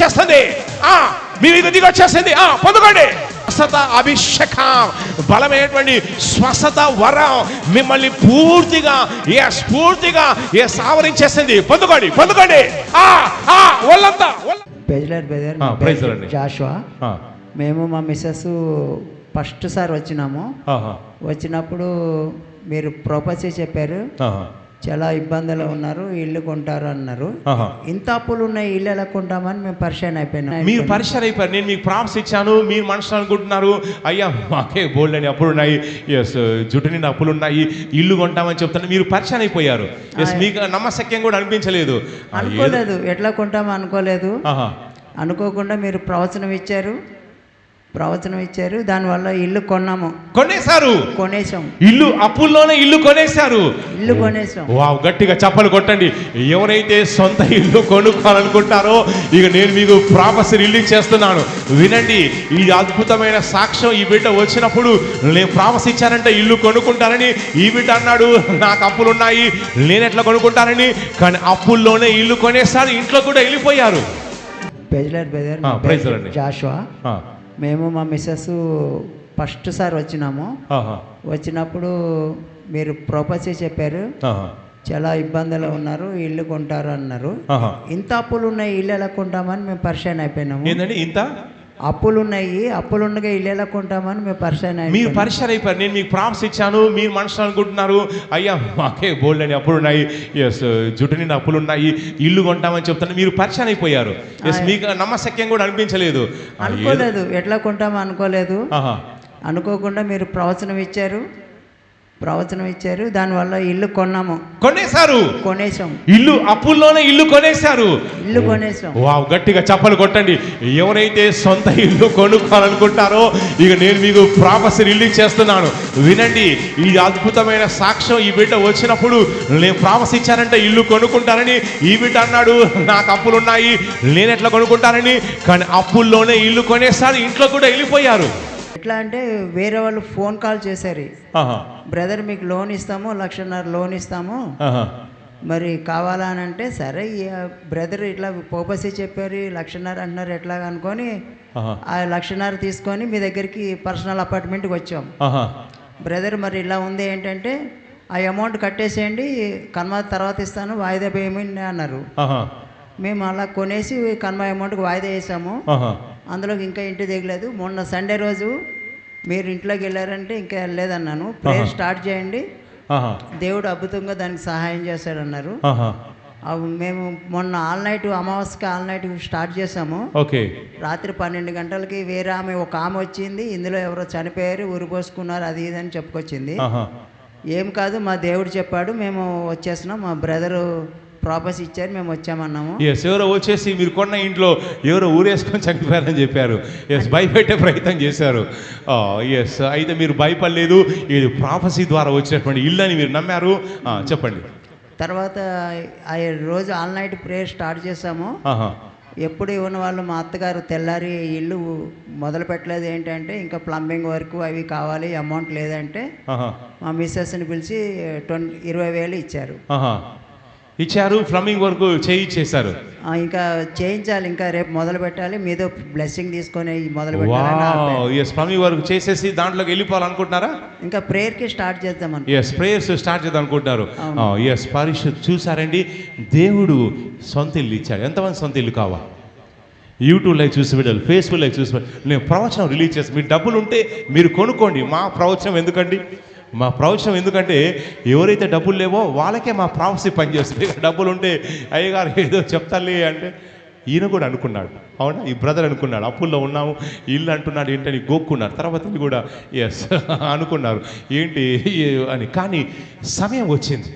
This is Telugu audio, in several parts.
వచ్చేస్తుంది. మీ మీకు దిగి వచ్చేస్తుంది. పొందుకోండి. స్వస్థత అభిషేకం, బలమైనటువంటి స్వస్థత వరం మిమ్మల్ని పూర్తిగా స్ఫూర్తిగా ఆవరించేస్తుంది. పొందుకోండి, పొందుకోండి. వాళ్ళంతా జాషువా. మేము మా మిస్సెస్ ఫస్ట్ సార్ వచ్చినప్పుడు మీరు ప్రపోజ్ చెప్పారు. చాలా ఇబ్బందులు ఉన్నారు, ఇల్లు కొంటారు అన్నారు. ఇంత అప్పులు ఉన్నాయి, ఇల్లు ఎలా కొంటామని మేము పరిచయం అయిపోయినాం. మీరు పరిచయం అయిపోయారు. నేను మీకు ప్రామిస్ ఇచ్చాను, మీరు మనసులో అనుకుంటున్నారు అయ్యా మాకే బోల్డ్ అని అప్పులు ఉన్నాయి, జుట్టు నిండా అప్పులు ఉన్నాయి, ఇల్లు కొంటామని చెప్తాను. మీరు పరిచయం అయిపోయారు. మీకు నమ్మశక్యం కూడా అనిపించలేదు. అనుకోలేదు, ఎట్లా కొంటామో అనుకోలేదు. అనుకోకుండా మీరు ప్రవచనం ఇచ్చారు. దానివల్ల ఇల్లు కొనేసాం. ఇల్లు అప్పుల్లోనే ఇల్లు కొనేసారు. వావ్, గట్టిగా చప్పలు కొట్టండి. ఎవరైతే సొంత ఇల్లు కొనుక్కోవాలనుకుంటారో ఇక నేను మీకు ప్రాపస్ రిలీజ్ చేస్తున్నాను. వినండి, ఈ అద్భుతమైన సాక్ష్యం. ఈ బిడ్డ వచ్చినప్పుడు నేను ప్రాపస్ ఇచ్చానంటే ఇల్లు కొనుక్కుంటానని. ఈ బిడ్డ అన్నాడు నాకు అప్పులు ఉన్నాయి, నేను ఎట్లా కొనుక్కుంటానని. కానీ అప్పుల్లోనే ఇల్లు కొనేసారు, ఇంట్లో కూడా వెళ్ళిపోయారు. జాషువా. మేము మా మిస్సెస్ ఫస్ట్ సార్ వచ్చినప్పుడు మీరు ప్రపోజ్ చెప్పారు. చాలా ఇబ్బందులు ఉన్నారు, ఇల్లు కొంటారు అన్నారు. ఇంత అప్పులు ఉన్నాయి, ఇల్లు ఎలా కొంటామని మేము పరిచయం అయిపోయినాము. ఏంటంటే ఇంత అప్పులు ఉన్నాయి, అప్పులు ఉండగా ఇల్లు ఎలా కొంటామని మేము పరిచయం అయిపోయారు. నేను మీకు ప్రామిస్ ఇచ్చాను, మీరు మనసులో అనుకుంటున్నారు అయ్యా మాకే బోల్డ్ అని అప్పులు ఉన్నాయి, జుట్టు నిండా అప్పులు ఉన్నాయి, ఇల్లు కొంటామని చెప్తాను. మీరు పరిచయం అయిపోయారు. మీకు నమ్మశక్యం కూడా అనిపించలేదు. అనుకోలేదు, ఎట్లా కొంటామో అనుకోలేదు. అనుకోకుండా మీరు ప్రవచనం ఇచ్చారు. దానివల్ల ఇల్లు కొనేసాం. ఇల్లు అప్పుల్లోనే ఇల్లు కొనేసారు. వావ్, గట్టిగా చప్పలు కొట్టండి. ఎవరైతే సొంత ఇల్లు కొనుక్కోవాలనుకుంటారో ఇక నేను మీకు ప్రాపస్ రిలీజ్ చేస్తున్నాను. వినండి, ఈ అద్భుతమైన సాక్ష్యం. ఈ బిడ్డ వచ్చినప్పుడు నేను ప్రాపస్ ఇచ్చానంటే ఇల్లు కొనుక్కుంటానని. ఈ బిడ్డ అన్నాడు నాకు అప్పులు ఉన్నాయి, నేను ఎట్లా కొనుక్కుంటానని. కానీ అప్పుల్లోనే ఇల్లు కొనేసారు, ఇంట్లో కూడా వెళ్ళిపోయారు. ఎట్లా అంటే వేరే వాళ్ళు ఫోన్ కాల్ చేశారు. బ్రదర్ మీకు లోన్ ఇస్తాము, 1,50,000 లోన్ ఇస్తాము, మరి కావాలా అని అంటే సరే బ్రదర్ ఇట్లా పోపసి చెప్పారు 1,50,000 అంటున్నారు ఎట్లా అనుకొని ఆ 1,50,000 తీసుకొని మీ దగ్గరికి పర్సనల్ అపార్ట్మెంట్కి వచ్చాం. బ్రదర్ మరి ఇలా ఉంది ఏంటంటే ఆ అమౌంట్ కట్టేసేయండి, కన్మ తర్వాత ఇస్తాను, వాయిదా పేమెంట్ అన్నారు. మేము అలా కొనేసి కన్మ అమౌంట్కి వాయిదా వేసాము. అందులోకి ఇంకా ఇంటి దిగలేదు. మొన్న సండే రోజు మీరు ఇంట్లోకి వెళ్ళారంటే ఇంకా వెళ్ళలేదన్నాను. ప్రేయర్ స్టార్ట్ చేయండి, దేవుడు అద్భుతంగా దానికి సహాయం చేశాడన్నారు. మేము మొన్న ఆల్ నైట్, అమావాస్యకి ఆల్ నైట్ స్టార్ట్ చేసాము. రాత్రి 12 గంటలకి వేరే ఒక ఆమె వచ్చింది. ఇందులో ఎవరో చనిపోయారు, ఉరిపోసుకున్నారు, అది ఇది అని చెప్పుకొచ్చింది. ఏం కాదు, మా దేవుడు చెప్పాడు, మేము వచ్చేసినాం, మా బ్రదరు ప్రాపస్ ఇచ్చారు, మేము వచ్చామన్నాము. ఎవరో వచ్చేసి మీరు కొన్న ఇంట్లో ఎవరో ఊరేసుకొని చనిపోయారని చెప్పారు. భయపెట్టే ప్రయత్నం చేశారు. అయితే మీరు భయపడలేదు, ఇది ప్రాపసీ ద్వారా వచ్చినటువంటి ఇల్లు అని మీరు నమ్మారు. చెప్పండి. తర్వాత ఆ రోజు ఆల్ నైట్ ప్రేయర్ స్టార్ట్ చేసాము. ఎప్పుడు ఇవ్వని వాళ్ళు మా అత్తగారు తెల్లారి ఇల్లు మొదలు పెట్టలేదు. ఏంటంటే ఇంకా ప్లంబింగ్ వర్క్ అవి కావాలి, అమౌంట్ లేదంటే మా మిస్సెస్ని పిలిచి 20,000 ఇచ్చారు. ప్లంబింగ్ వర్క్ చేయించేశారు. ఇంకా చేయించాలి, ఇంకా రేపు మొదలు పెట్టాలి, మీతో బ్లెస్సింగ్ తీసుకొని మొదలు పెట్టాలి. ప్లంబింగ్ వర్క్ చేసేసి దాంట్లోకి వెళ్ళిపోవాలనుకుంటున్నారా? ఇంకా ప్రేయర్కి స్టార్ట్ చేద్దాం. ప్రేయర్స్ స్టార్ట్ చేద్దాం అనుకుంటున్నారు. పరిశుద్ధ చూసారండి, దేవుడు సొంత ఇల్లు ఇచ్చాడు. ఎంతమంది సొంత ఇల్లు కావాలి? యూట్యూబ్ లైక్ చూసి బిడ్డలు, ఫేస్బుక్ లైక్ చూసి నేను ప్రవచనం రిలీజ్ చేస్తాను. మీరు డబ్బులు ఉంటే మీరు కొనుక్కోండి. మా ప్రవచనం ఎందుకంటే ఎవరైతే డబ్బులు లేవో వాళ్ళకే మా ప్రాఫెసీ పనిచేస్తుంది. డబ్బులు ఉంటే అయ్యగారు ఏదో చెప్తాలే అంటే ఈయన కూడా అనుకున్నాడు. అవునా, ఈ బ్రదర్ అనుకున్నాడు అప్పుల్లో ఉన్నాము, ఇల్లు అంటున్నాడు ఏంటని గోక్కున్నారు. తర్వాత కూడా అనుకున్నారు ఏంటి అని. కానీ సమయం వచ్చింది.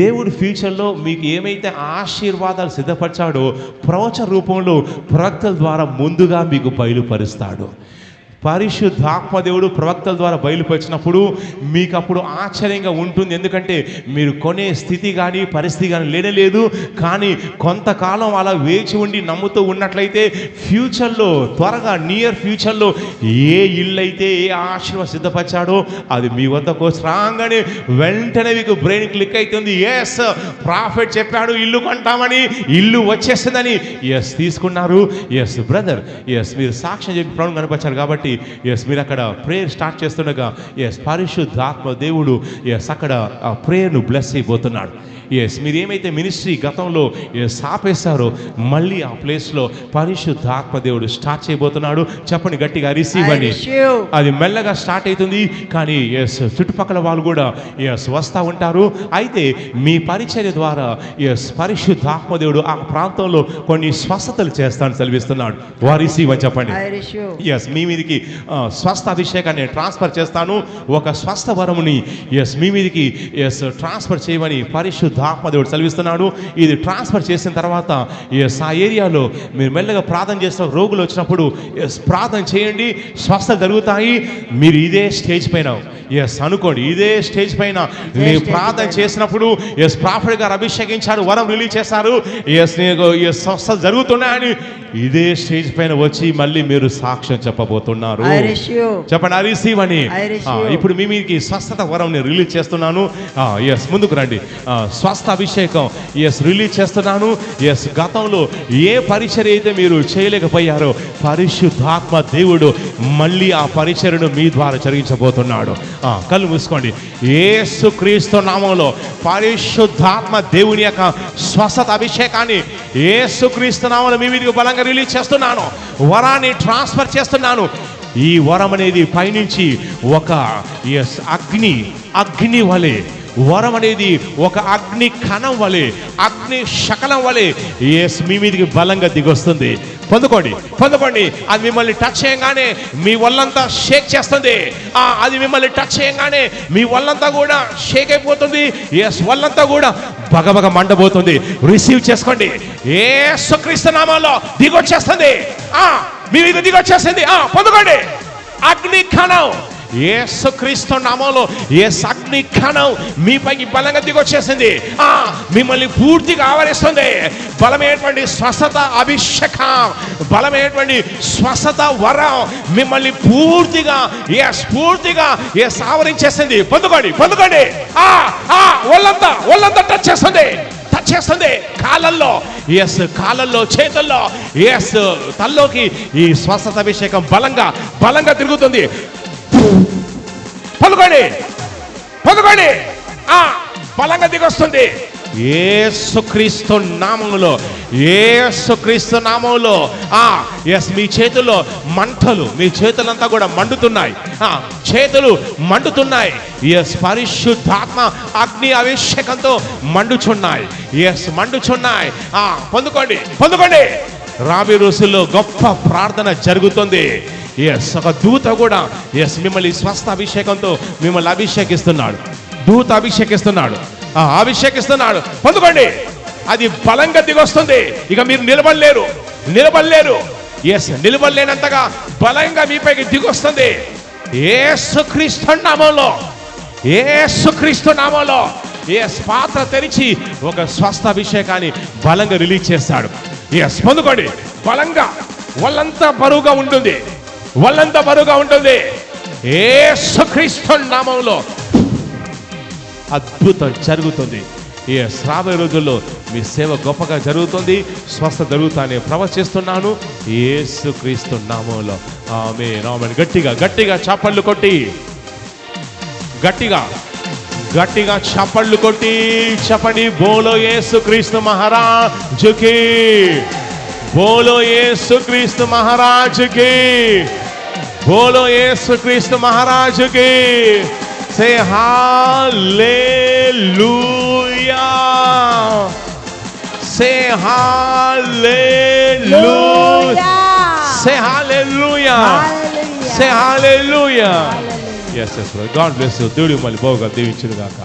దేవుడు ఫ్యూచర్లో మీకు ఏమైతే ఆశీర్వాదాలు సిద్ధపరిచాడో ప్రవచన రూపంలో ప్రవక్తల ద్వారా ముందుగా మీకు బయలుపరుస్తాడు. పరిశుద్ధాత్మ దేవుడు ప్రవక్తల ద్వారా బయలుపరిచినప్పుడు మీకు అప్పుడు ఆశ్చర్యంగా ఉంటుంది. ఎందుకంటే మీరు కొనే స్థితి కానీ పరిస్థితి కానీ లేనేలేదు. కానీ కొంతకాలం అలా వేచి ఉండి నమ్ముతూ ఉన్నట్లయితే ఫ్యూచర్లో, త్వరగా నియర్ ఫ్యూచర్లో ఏ ఇల్లు అయితే ఏ ఆశీర్వాదం సిద్ధపరిచాడో అది మీ వద్దకు రాగానే వెంటనే మీకు బ్రెయిన్ క్లిక్ అవుతుంది. ఎస్, ప్రాఫిట్ చెప్పాడు ఇల్లు కొంటామని, ఇల్లు వచ్చేస్తుందని. ఎస్, తీసుకున్నారు. ఎస్ బ్రదర్, ఎస్ మీరు సాక్ష్యం చెప్పి ప్రభువుని కనపరిచారు కాబట్టి ఎస్ మీరు అక్కడ ప్రేయర్ స్టార్ట్ చేస్తుండగా ఎస్ పరిశుద్ధాత్మ దేవుడు ఎస్ అక్కడ ఆ ప్రేయర్ను బ్లెస్ అయిపోతున్నాడు. ఎస్ మీరు ఏమైతే మినిస్ట్రీ గతంలో ఎస్ ఆపేశారో మళ్ళీ ఆ ప్లేస్లో పరిశుద్ధాత్మ దేవుడు స్టార్ట్ చేయబోతున్నాడు. చెప్పండి గట్టిగా, రిసీవ్ అని. అది మెల్లగా స్టార్ట్ అవుతుంది. కానీ ఎస్ చుట్టుపక్కల వాళ్ళు కూడా ఎస్ వస్తూ ఉంటారు. అయితే మీ పరిచర్య ద్వారా ఎస్ పరిశుద్ధాత్మ దేవుడు ఆ ప్రాంతంలో కొన్ని స్వస్థతలు చేస్తాను సెలవిస్తున్నాడు. వారు రిసీవ్ అని చెప్పండి. ఎస్ మీ మీదికి స్వస్థ అభిషేకాన్ని ట్రాన్స్ఫర్ చేస్తాను. ఒక స్వస్థ వరముని ఎస్ మీ మీదికి ఎస్ ట్రాన్స్ఫర్ చేయమని పరిశుద్ధాత్మ దేవుడు సెలవిస్తున్నాడు. ఇది ట్రాన్స్ఫర్ చేసిన తర్వాత ఎస్ ఆ ఏరియాలో మీరు మెల్లగా ప్రార్థన చేసిన రోగులు వచ్చినప్పుడు ఎస్ ప్రార్థన చేయండి, స్వస్థ జరుగుతాయి. మీరు ఇదే స్టేజ్ పైన ఎస్ అనుకోండి, ఇదే స్టేజ్ పైన మీరు ప్రార్థన చేసినప్పుడు ఎస్ ప్రాఫిట్ గారు అభిషేకించారు, వరం రిలీజ్ చేశారు, ఎస్ నీకు ఎస్ స్వస్థ జరుగుతున్నాయని ఇదే స్టేజ్ పైన వచ్చి మళ్ళీ మీరు సాక్ష్యం చెప్పబోతున్నారు. చెప్పండి ఐ రిసీవ్ అని. ఇప్పుడు మీ మీదకి స్వస్థత వరం నేను రిలీజ్ చేస్తున్నాను. ఎస్ ముందుకు రండి. స్వస్థ అభిషేకం ఎస్ రిలీజ్ చేస్తున్నాను. ఎస్ గతంలో ఏ పరిచర్య అయితే మీరు చేయలేకపోయారో పరిశుద్ధాత్మ దేవుడు మళ్ళీ ఆ పరిచర్యను మీ ద్వారా జరిగించబోతున్నాడు. కళ్ళు మూసుకోండి. యేసుక్రీస్తు నామములో పరిశుద్ధాత్మ దేవుని యొక్క స్వస్థత అభిషేకాన్ని యేసుక్రీస్తు నామములో మీ మీదకి బలంగా రిలీజ్ చేస్తున్నాను. వరాన్ని ట్రాన్స్ఫర్ చేస్తున్నాను. ఈ వరం అనేది పైనుంచి ఒక ఎస్ అగ్ని వలె, వరం అనేది ఒక అగ్ని కణం వలె, అగ్ని శకలం వలె ఎస్ మీ మీదకి బలంగా దిగొస్తుంది. పొందుకోండి. అది మిమ్మల్ని టచ్ చేయగానే మీ ఒళ్ళంతా షేక్ చేస్తుంది. అది మిమ్మల్ని టచ్ చేయగానే మీ ఒళ్ళంతా కూడా షేక్ అయిపోతుంది. ఎస్ ఒళ్ళంతా కూడా బగబగ మండబోతుంది. రిసీవ్ చేసుకోండి. యేసుక్రీస్తు నామములో దిగొచ్చేస్తుంది. మీ మీద దిగొచ్చేస్తుంది. పొందుకోండి. అగ్ని కణం యేసుక్రీస్తు నామములో యేసు అగ్ని కణం మీపైకి బలంగా దిగొచ్చేసింది. మిమ్మల్ని పూర్తిగా ఆవరిస్తుంది. బలమైనటువంటి స్వస్థత అభిషేకం, బలమైనటువంటి స్వస్థత వరం మిమ్మల్ని పూర్తిగా ఆవరించేసింది. పొందుకోండి. ఒళ్ళంతా టచ్ చేస్తుంది. కాళ్ళల్లో చేతుల్లో తల్లోకి ఈ స్వస్థత అభిషేకం బలంగా తిరుగుతుంది. పొందుకోండి. బలంగా దిగొస్తుంది. యేసుక్రీస్తు నామములో ఎస్ మీ చేతుల్లో మంటలు, మీ చేతులంతా కూడా మండుతున్నాయి. చేతులు మండుతున్నాయి. ఎస్ పరిశుద్ధాత్మ అగ్ని అభిషేకంతో మండుచున్నాయి. పొందుకోండి. రాబోయే రోజుల్లో గొప్ప ప్రార్థన జరుగుతుంది. ఎస్ ఒక దూత కూడా ఎస్ మిమ్మల్ని స్వస్థ అభిషేకంతో మిమ్మల్ని అభిషేకిస్తున్నాడు. దూత అభిషేకిస్తున్నాడు. పొందుకోండి. అది బలంగా దిగొస్తుంది. ఇక మీరు నిలబడలేరు. ఎస్ నిలబడలేనంతగా బలంగా మీపైకి దిగొస్తుంది. యేసుక్రీస్తు నామములో ఎస్ పాత్ర తెరిచి ఒక స్వస్థ అభిషేకాన్ని బలంగా రిలీజ్ చేస్తాడు. ఎస్ పొందుకోండి. బలంగా వాళ్ళంతా బరువుగా ఉంటుంది. యేసుక్రీస్తు నామములో అద్భుతం జరుగుతుంది. ఎస్ రాబోయే రోజుల్లో మీ సేవ గొప్పగా జరుగుతుంది. స్వస్థ జరుగుతానే ప్రవచిస్తున్నాను యేసుక్రీస్తు నామములో. ఆమేన్. గట్టిగా చప్పట్లు కొట్టి గట్టిగా చప్పట్లు కొట్టి చెప్పండి. బోలో యేసుక్రీస్తు మహారాజుకి, బోలో యేసుక్రీస్తు మహారాజుకి, బోలో యేసుక్రీస్తు మహారాజుకి. Say hallelujah. Say hallelujah. Say hallelujah. Say hallelujah. Yes, brother. God bless you. దేవుడు మిమ్మల్ని బహుగా దీవించును గాక.